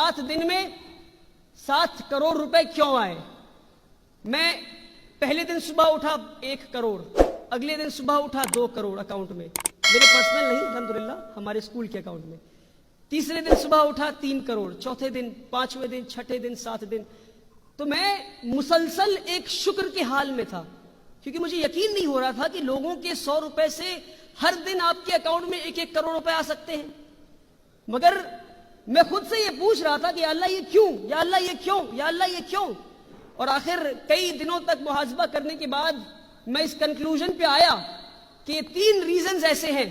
7 दिन में 7 करोड़ रुपए क्यों आए? मैं पहले दिन सुबह उठा 1 करोड़, अगले दिन सुबह उठा 2 करोड़ अकाउंट में, मेरे पर्सनल नहीं, अल्हम्दुलिल्लाह हमारे स्कूल के अकाउंट में। तीसरे दिन सुबह उठा 3 करोड़, चौथे दिन, पांचवें दिन, छठे दिन, 7 दिन। तो मैं मुसलसल एक शुक्र के हाल में था, क्योंकि मुझे यकीन नहीं हो रहा था कि लोगों के 100 रुपए से हर दिन आपके अकाउंट में 1-1 करोड़ रुपए आ सकते हैं। मगर मैं खुद से ये पूछ रहा था कि या अल्लाह ये क्यों, या अल्लाह ये क्यों, या अल्लाह ये क्यों। और आखिर कई दिनों तक मुहासबा करने के बाद मैं इस कंक्लूजन पे आया कि ये 3 रीजंस ऐसे हैं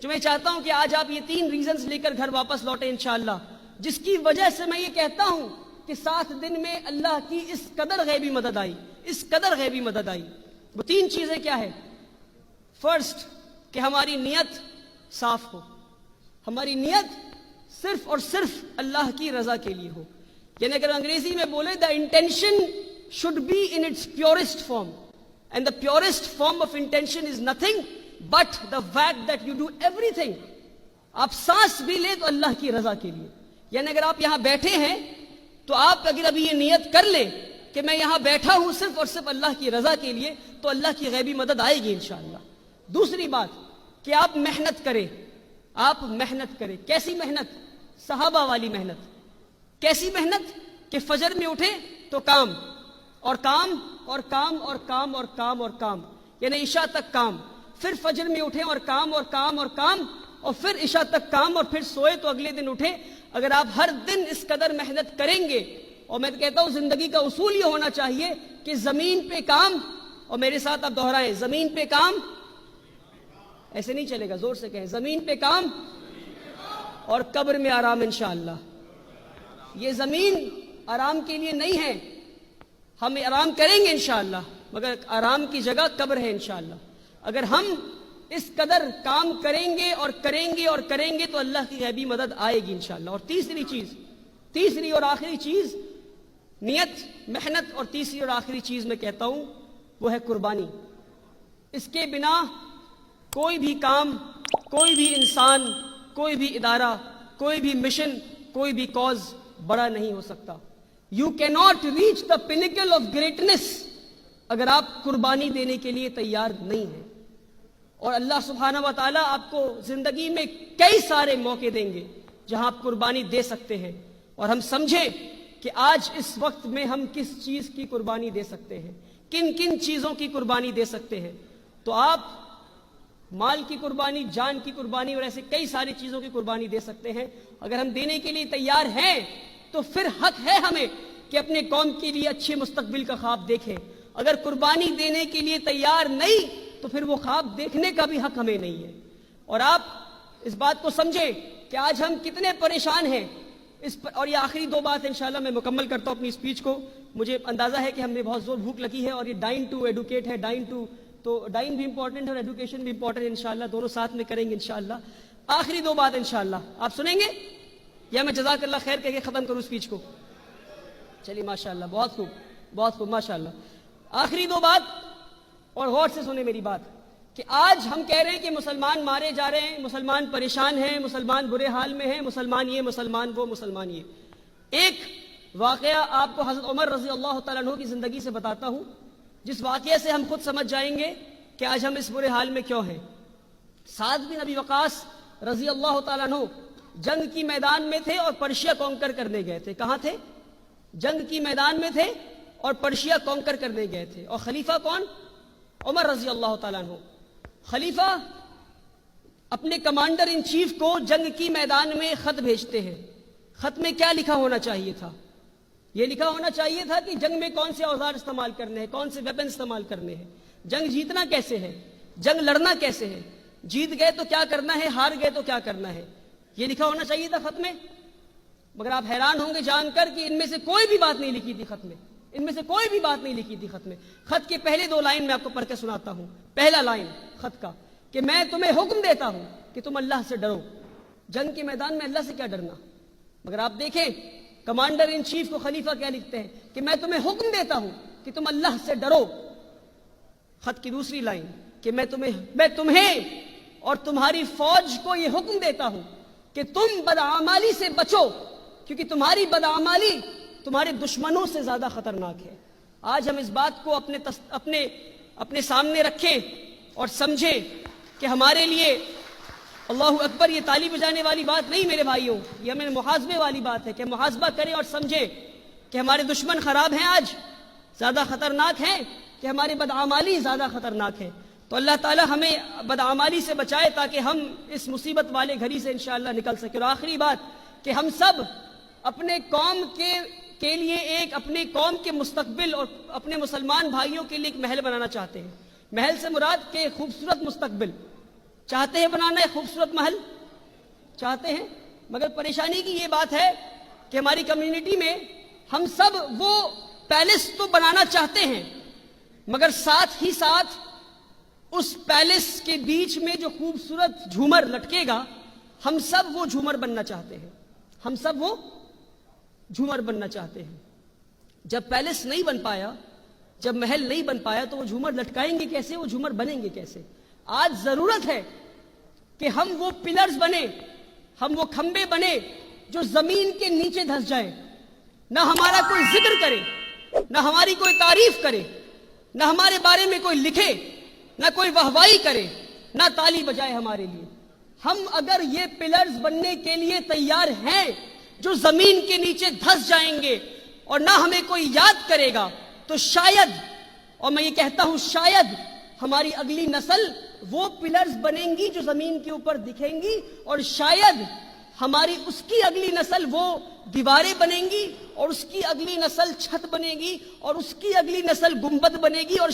जो मैं चाहता हूं कि आज आप ये 3 रीजंस लेकर घर वापस लौटे इंशाअल्लाह, जिसकी वजह से मैं ये कहता हूं कि 7 दिन में अल्लाह की इस कदर गैबी मदद आई, इस कदर गैबी मदद आई। वो 3 चीजें क्या है? फर्स्ट, कि हमारी नियत साफ हो, हमारी नियत सिर्फ और सिर्फ अल्लाह की रजा के लिए हो। यानी अगर अंग्रेजी में बोले, the intention should be in its purest form, and the purest form of intention is nothing but the fact that you do everything. आप सांस भी ले तो अल्लाह की रजा के लिए। यानी अगर आप यहां बैठे हैं तो आप अगर अभी ये नियत कर ले कि मैं यहां बैठा हूं सिर्फ और सिर्फ अल्लाह की रजा के लिए, तो अल्लाह की गैबी मदद आएगी इंशाअल्लाह। दूसरी बात कि आप मेहनत करें, आप मेहनत करें। कैसी मेहनत? सहाबा वाली मेहनत। कैसी मेहनत? कि फजर में उठे तो काम और काम और काम और काम और काम और काम, यानी इशा तक काम, फिर फजर में उठे और काम और काम और काम, और फिर इशा तक काम, और फिर सोए तो अगले दिन उठे। अगर आप हर दिन इस कदर मेहनत करेंगे, और मैं तो कहता हूं जिंदगी का उसूल ये होना चाहिए कि जमीन पे काम, और मेरे साथ आप दोहराएं, जमीन पे काम, ऐसे नहीं चलेगा, जोर से कहें, जमीन पे काम और कब्र में आराम इंशाअल्लाह। ये जमीन आराम के लिए नहीं है, हम आराम करेंगे इंशाअल्लाह, मगर आराम की जगह कब्र है इंशाअल्लाह। अगर हम इस कदर काम करेंगे और करेंगे और करेंगे तो अल्लाह की गैबी मदद आएगी इंशाअल्लाह। और तीसरी चीज, तीसरी और आखिरी चीज, नियत, मेहनत, और तीसरी और आखिरी चीज मैं कहता हूं वो है कुर्बानी। इसके बिना कोई भी काम, कोई भी इंसान, कोई भी इदारा, कोई भी मिशन, कोई भी कॉज बड़ा नहीं हो सकता। You can not reach the pinnacle of greatness अगर आप कुर्बानी देने के लिए तैयार नहीं हैं। और अल्लाह सुब्हानहू व तआला आपको जिंदगी में कई सारे मौके देंगे जहां आप कुर्बानी दे सकते हैं, और हम समझे कि आज इस वक्त में हम किस चीज की कुर्बानी दे सकते हैं, किन किन चीजों की कुर्बानी दे सकते हैं। तो आप माल की कुर्बानी, जान की कुर्बानी, और ऐसे कई सारी चीजों की कुर्बानी दे सकते हैं। अगर हम देने के लिए तैयार हैं तो फिर हक है हमें कि अपने कौम के लिए अच्छे मुस्तकबिल का ख्वाब देखें। अगर कुर्बानी देने के लिए तैयार नहीं तो फिर वो ख्वाब देखने का भी हक हमें नहीं है। और आप इस बात को समझे कि आज हम कितने परेशान हैं इस पर। और ये आखिरी 2 बात इंशाल्लाह मैं मुकम्मल करता हूं अपनी स्पीच को। मुझे अंदाजा है कि हमें बहुत जोर भूख लगी है, और ये डाइन टू एडुकेट है, डाइन टू, तो डाइन भी इंपॉर्टेंट है और एजुकेशन भी इंपॉर्टेंट है इंशाल्लाह, दोनों साथ में करेंगे इंशाल्लाह। आखिरी 2 बात इंशाल्लाह आप सुनेंगे, या मैं जज़ाकल्लाह खैर कह के खत्म करूं स्पीच को? चलिए माशाल्लाह, बहुत खूब, बहुत खूब, माशाल्लाह। आखिरी 2 बात, और गौर से सुने मेरी बात, कि आज हम कह रहे हैं कि मुसलमान मारे जा रहे हैं, मुसलमान परेशान हैं, मुसलमान बुरे हाल में हैं, मुसलमान ये, मुसलमान वो, मुसलमान ये। एक वाकया आपको हज़रत उमर रज़ी अल्लाह तआला अन्हु की जिंदगी से बताता हूं, जिस वाकये से हम खुद समझ जाएंगे कि आज हम इस बुरे हाल में क्यों हैं। साद बिन अबी वक़ास रज़ी अल्लाह तआला अन्हु जंग की मैदान में थे और पर्शिया कॉन्कर करने गए थे। कहां थे? जंग की मैदान में थे और पर्शिया कॉन्कर करने गए थे। और खलीफा कौन? उमर रज़ी अल्लाह तआला अन्हु। खलीफा अपने कमांडर इन चीफ को जंग की मैदान में खत भेजते हैं। खत में क्या लिखा होना चाहिए था? यह लिखा होना चाहिए था कि जंग में कौन से औजार इस्तेमाल करने हैं, कौन से वेपन इस्तेमाल करने हैं, जंग जीतना कैसे है, जंग लड़ना कैसे है, जीत गए तो क्या करना है, हार गए तो क्या करना है, यह लिखा होना चाहिए था खत में। मगर आप हैरान होंगे जानकर कि इनमें से कोई भी बात नहीं लिखी थी खत में, इनमें से कोई भी बात नहीं लिखी थी खत में। खत के पहले 2 लाइन मैं आपको पढ़ के सुनाता हूं। पहला लाइन खत का कि मैं तुम्हें हुक्म देता हूं कि तुम अल्लाह से डरो। जंग के मैदान में अल्लाह से क्या डरना। मगर आप देखें कमांडर इन चीफ को खलीफा क्या लिखते हैं कि मैं तुम्हें हुक्म देता हूं कि तुम अल्लाह से डरो। खत की दूसरी लाइन कि मैं तुम्हें और तुम्हारी फौज को यह हुक्म देता हूं कि तुम बदआमाली से बचो کیونکہ تمہاری بدعمالی تمہارے دشمنوں سے زیادہ خطرناک ہے۔ آج ہم اس بات کو اپنے سامنے رکھیں اور سمجھیں کہ ہمارے لیے اللہ اکبر یہ تالی بجانے والی بات نہیں میرے بھائیوں، یہ ہمیں محاسبے والی بات ہے کہ محاسبہ کریں اور سمجھیں کہ ہمارے دشمن خراب ہیں، آج زیادہ خطرناک ہیں کہ ہماری بدعمالی زیادہ خطرناک ہے۔ تو اللہ تعالی ہمیں بدعمالی سے بچائے تاکہ ہم اس مصیبت والے گھڑی سے انشاءاللہ نکل سکیں۔ اور آخری بات کہ ہم سب اپنے قوم کے لیے اپنے قوم کے مستقبل اور اپنے مسلمان بھائیوں کے لیے ایک محل بنانا چاہتے ہیں۔ محل سے مراد کہ خوبصورت مستقبل چاہتے ہیں بنانا، ہے خوبصورت محل چاہتے ہیں، مگر پریشانی کی یہ بات ہے کہ ہماری کمیونٹی میں ہم سب وہ پیلس تو بنانا چاہتے ہیں، مگر ساتھ ہی ساتھ اس پیلس کے بیچ میں جو خوبصورت جھومر لٹکے گا، ہم سب وہ جھومر بننا چاہتے ہیں، ہم سب وہ جھومر بننا چاہتے ہیں۔ جب پیلس نہیں بن پایا، جب محل نہیں بن پایا تو وہ جھومر لٹکائیں گے کیسے، وہ جھومر بنیں گے کیسے؟ آج ضرورت ہے کہ ہم وہ پلرز بنے، ہم وہ کھمبے بنے جو زمین کے نیچے دھس جائیں، نہ ہمارا کوئی ذکر کرے، نہ ہماری کوئی تعریف کرے، نہ ہمارے بارے میں کوئی لکھے، نہ کوئی واہوائی کرے، نہ تالی بجائے ہمارے لیے۔ ہم اگر یہ پلرز بننے کے لیے تیار ہیں جو زمین کے نیچے دھس جائیں گے اور نہ ہمیں کوئی یاد کرے گا، تو شاید، اور میں یہ کہتا ہوں شاید، ہماری اگلی نسل وہ پلرز بنیں گی جو زمین کے اوپر دکھیں گی، اور شاید ہماری اس کی اگلی نسل وہ دیواریں بنیں گی، اور اس کی اگلی نسل چھت بنے گی، اور اس کی اگلی نسل گنبد بنے گی، اور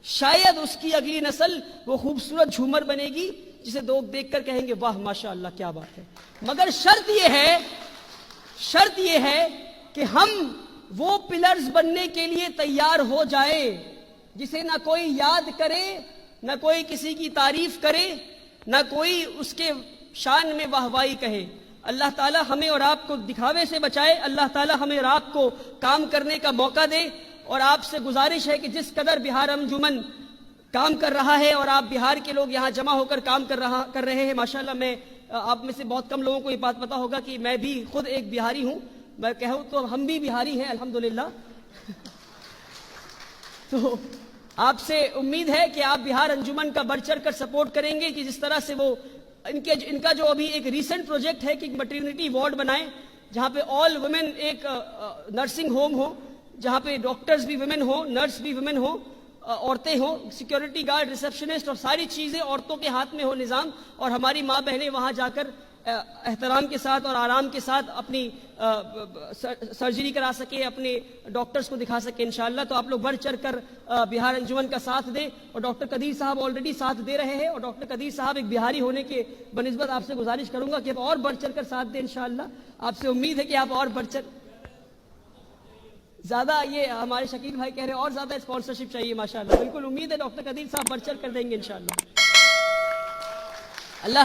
شاید اس کی اگلی نسل وہ خوبصورت جھومر بنے گی جسے لوگ دیکھ کر کہیں گے واہ ماشاءاللہ کیا بات ہے۔ مگر شرط یہ ہے کہ ہم وہ پلرز بننے کے لیے تیار ہو جائے جسے نہ کوئی یاد کرے، نہ کوئی کسی کی تعریف کرے، نہ کوئی اس کے شان میں واہوائی کہے۔ اللہ تعالی ہمیں اور آپ کو دکھاوے سے بچائے، اللہ تعالی ہمیں اور آپ کو کام کرنے کا موقع دے۔ اور آپ سے گزارش ہے کہ جس قدر بہار انجمن کام کر رہا ہے اور آپ بہار کے لوگ یہاں جمع ہو کر کام کر رہے ہیں، ماشاءاللہ میں آپ میں سے بہت کم لوگوں کو یہ بات پتا ہوگا کہ میں بھی خود ایک بہاری ہوں، میں کہوں تو ہم بھی بہاری ہیں الحمدللہ۔ تو آپ سے امید ہے کہ آپ بہار انجمن کا بڑھ چڑھ کر سپورٹ کریں گے کہ جس طرح سے وہ ان کا جو ابھی ایک ریسنٹ پروجیکٹ ہے کہ میٹرنیٹی وارڈ بنائیں جہاں پہ آل ویمن ایک نرسنگ ہوم ہو، جہاں پہ ڈاکٹرز بھی ویمن ہو، نرس بھی ویمن ہو، عورتیں ہوں، سیکیورٹی گارڈ، ریسپشنسٹ، اور ساری چیزیں عورتوں کے ہاتھ میں ہو نظام، اور ہماری ماں بہنیں وہاں جا کر احترام کے ساتھ اور آرام کے ساتھ اپنی سرجری کرا سکے، اپنے ڈاکٹرز کو دکھا سکے انشاءاللہ۔ تو آپ لوگ بڑھ چڑھ کر بہار انجمن کا ساتھ دیں، اور ڈاکٹر قدیر صاحب آلریڈی ساتھ دے رہے ہیں، اور ڈاکٹر قدیر صاحب ایک بہاری ہونے کے بنسبت آپ سے گزارش کروں گا کہ آپ اور بڑھ چڑھ کر ساتھ دیں انشاءاللہ۔ آپ سے امید ہے کہ آپ اور بڑھ چڑھ زیادہ، یہ ہمارے شکیل بھائی کہہ رہے ہیں اور زیادہ اسپانسرشپ چاہیے ماشاءاللہ، بالکل امید ہے ڈاکٹر قدیر صاحب بڑھ چڑھ کر دیں گے انشاءاللہ۔ اللہ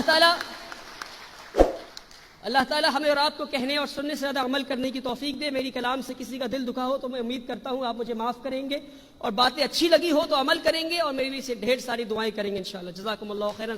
تعالی ہمیں اور آپ کو کہنے اور سننے سے زیادہ عمل کرنے کی توفیق دے۔ میری کلام سے کسی کا دل دکھا ہو تو میں امید کرتا ہوں آپ مجھے معاف کریں گے، اور باتیں اچھی لگی ہو تو عمل کریں گے، اور میری سے ڈھیر ساری دعائیں کریں گے انشاءاللہ۔ جزاکم اللہ خیرا۔